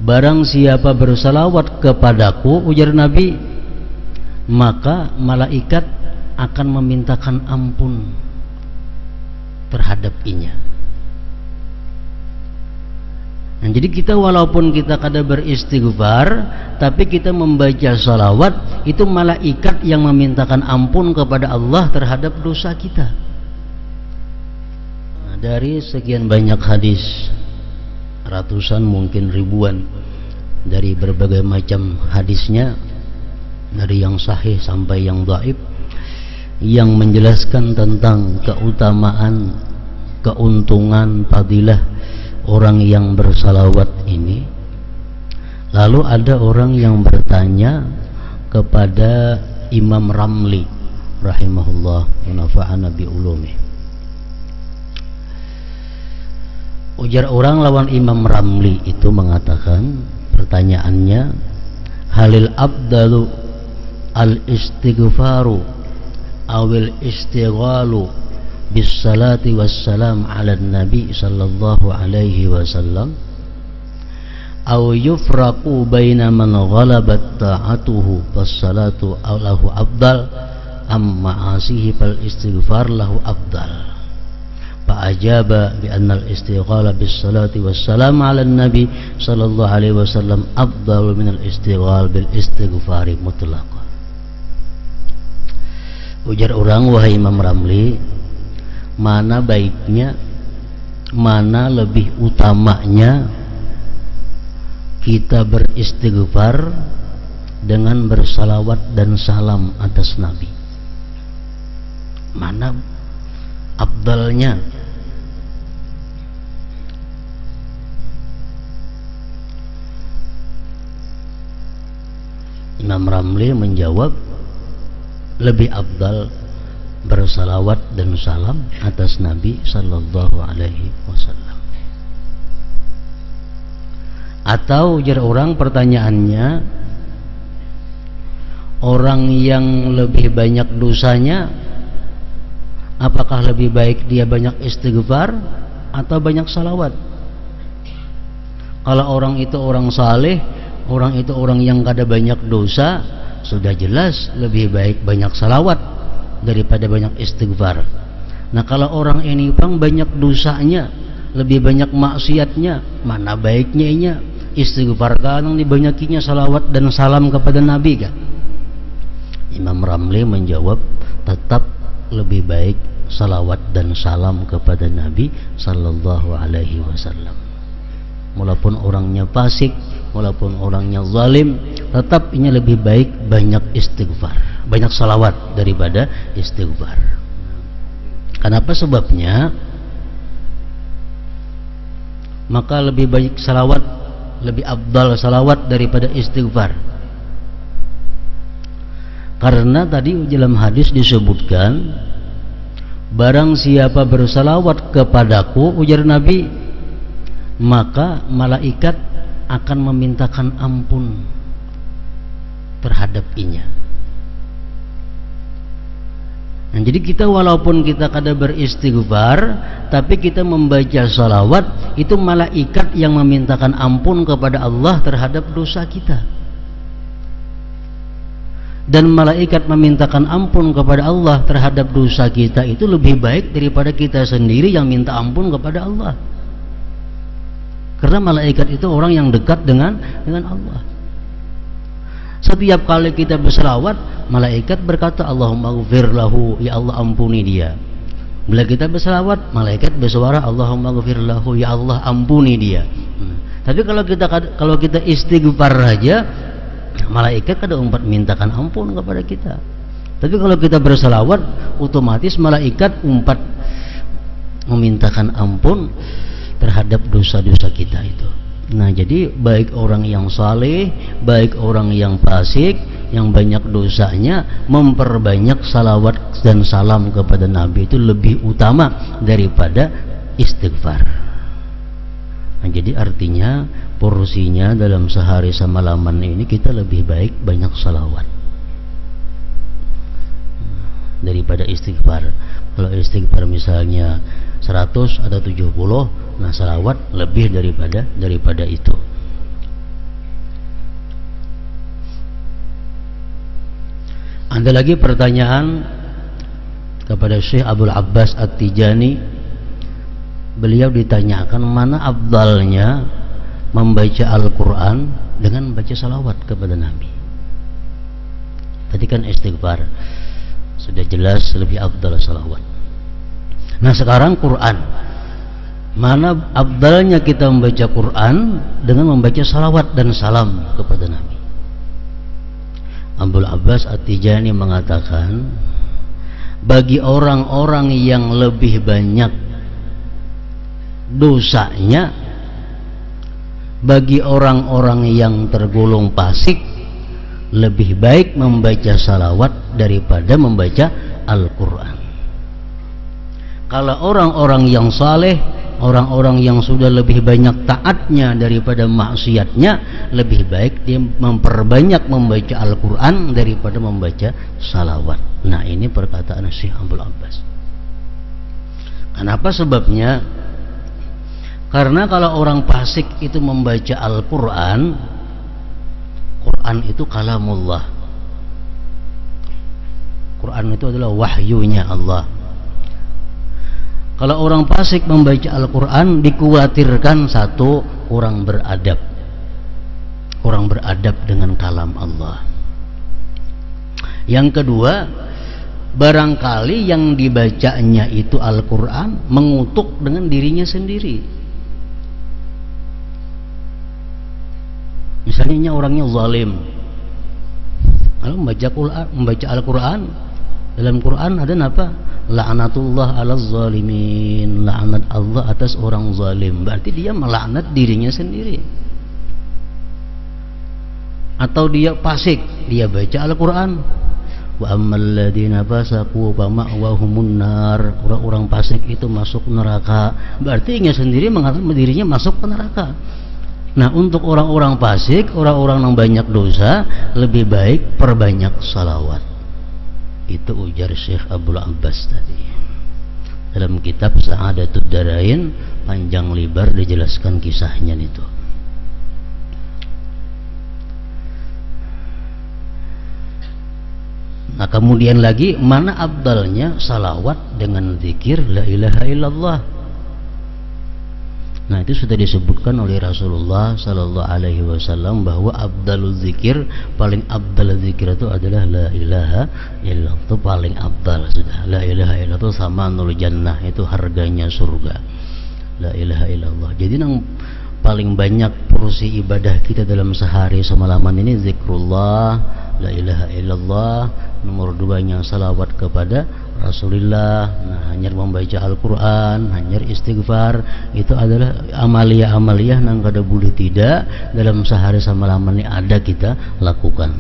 barang siapa bersalawat kepadaku, ujar Nabi, maka malaikat akan memintakan ampun terhadap inya. Nah, jadi kita walaupun kita kada beristighfar, tapi kita membaca salawat, itu malaikat yang memintakan ampun kepada Allah terhadap dosa kita. Nah, dari sekian banyak hadis, ratusan mungkin ribuan, dari berbagai macam hadisnya, dari yang sahih sampai yang dhaif, yang menjelaskan tentang keutamaan, keuntungan, fadilah orang yang bersalawat ini. Lalu ada orang yang bertanya kepada Imam Ramli rahimahullah wa nafa'ana bi ulumi. Ujar orang lawan Imam Ramli itu mengatakan, pertanyaannya, halil abdalu al istighfaru awil istighalu bis salati wassalam ala nabi sallallahu alaihi wasallam aw yufraqu baina man ghalabat ta'atuhu was salatu lahu afdal amma asihi fal istighfar lahu afdal. Fa ajaba bi anna al istighala bis salati wassalam ala nabi sallallahu alaihi wasallam afdal min al istighal bil istighfari mutlaqan. Ujar orang, wahai Imam Ramli, mana baiknya, mana lebih utamanya kita beristighfar dengan bersalawat dan salam atas Nabi? Mana afdalnya? Imam Ramli menjawab, lebih afdal bersalawat dan salam atas Nabi sallallahu alaihi wasallam. Atau ujar orang, pertanyaannya, orang yang lebih banyak dosanya, apakah lebih baik dia banyak istighfar atau banyak salawat? Kalau orang itu orang saleh, orang itu orang yang kada banyak dosa, sudah jelas lebih baik banyak salawat daripada banyak istighfar. Nah, kalau orang ini bang banyak dosanya, lebih banyak maksiatnya, mana baiknya inya istighfar kan dibanyakinya salawat dan salam kepada Nabi kan? Imam Ramli menjawab, tetap lebih baik salawat dan salam kepada Nabi sallallahu alaihi wasallam. Walaupun orangnya fasik, walaupun orangnya zalim, tetap ini lebih baik banyak istighfar, banyak salawat daripada istighfar. Kenapa sebabnya? Maka lebih baik salawat, lebih afdal salawat daripada istighfar. Karena tadi dalam hadis disebutkan, barang siapa bersalawat kepadaku, ujar Nabi, maka malaikat akan memintakan ampun terhadap inya. Nah, jadi kita walaupun kita kada beristighfar, tapi kita membaca salawat, itu malaikat yang memintakan ampun kepada Allah terhadap dosa kita. Dan malaikat memintakan ampun kepada Allah terhadap dosa kita itu lebih baik daripada kita sendiri yang minta ampun kepada Allah. Karena malaikat itu orang yang dekat dengan Allah. Setiap kali kita berselawat, malaikat berkata, Allahumma ghfir lahu, ya Allah ampuni dia. Bila kita berselawat, malaikat bersuara, Allahumma ghfir lahu, ya Allah ampuni dia. Tapi kalau kita istighfar saja, malaikat kada umpat mintakan ampun kepada kita. Tapi kalau kita berselawat, otomatis malaikat umpat memintakan ampun terhadap dosa-dosa kita itu. Nah, jadi baik orang yang saleh, baik orang yang fasik, yang banyak dosanya, memperbanyak salawat dan salam kepada Nabi itu lebih utama daripada istighfar. Nah, jadi artinya porsinya dalam sehari semalaman ini kita lebih baik banyak salawat daripada istighfar. Kalau istighfar misalnya 100 atau 70, nah salawat lebih daripada itu. Ada lagi pertanyaan kepada Syekh Abdul Abbas At-Tijani. Beliau ditanyakan mana afdalnya membaca Al-Quran dengan membaca salawat kepada Nabi. Tadi kan istighfar, sudah jelas lebih afdal salawat. Nah sekarang Quran, mana afdalnya kita membaca Quran dengan membaca salawat dan salam kepada Nabi. Abdul Abbas At-Tijani mengatakan, bagi orang-orang yang lebih banyak dosanya, bagi orang-orang yang tergolong fasik, lebih baik membaca salawat daripada membaca Al-Quran. Kalau orang-orang yang saleh, orang-orang yang sudah lebih banyak taatnya daripada maksiatnya, lebih baik dia memperbanyak membaca Al-Quran daripada membaca salawat. Nah ini perkataan Syekh Abdul Abbas. Kenapa sebabnya? Karena kalau orang fasik itu membaca Al-Quran, Quran itu kalamullah. Quran itu adalah wahyunya Allah. Kalau orang fasik membaca Al-Quran, dikhawatirkan satu, kurang beradab dengan kalam Allah. Yang kedua, barangkali yang dibacanya itu Al-Quran mengutuk dengan dirinya sendiri. Misalnya orangnya zalim, kalau membaca Al-Quran, dalam Quran ada apa? La'natullah ala zalimin, laknat Allah atas orang zalim. Berarti dia melaknat dirinya sendiri. Atau dia fasik, dia baca Al-Quran, wa ammal ladina fasaqu fa ma'wahumun nar, orang-orang fasik itu masuk neraka. Berarti dia sendiri mengatakan dirinya masuk ke neraka. Nah untuk orang-orang fasik, orang-orang yang banyak dosa, lebih baik perbanyak salawat. Itu ujar Syekh Abdul Abbas tadi. Dalam kitab Sa'adatud Darain panjang lebar dijelaskan kisahnya itu. Nah kemudian lagi, mana afdalnya salawat dengan zikir la ilaha illallah. Nah itu sudah disebutkan oleh Rasulullah Sallallahu Alaihi Wasallam bahwa abdalul zikir, paling abdal zikir itu adalah la ilaha illallah. Itu paling abdal sudah. La ilaha illallah itu sama nul jannah, itu harganya surga. La ilaha illallah. Jadi yang paling banyak porsi ibadah kita dalam sehari semalaman ini zikrullah, la ilaha illallah. Nomor duanya salawat kepada Rasulullah. Nah, hanya membaca Al-Quran, hanya istighfar, itu adalah amalia-amalia yang kada boleh tidak dalam sehari semalaman ini ada kita lakukan.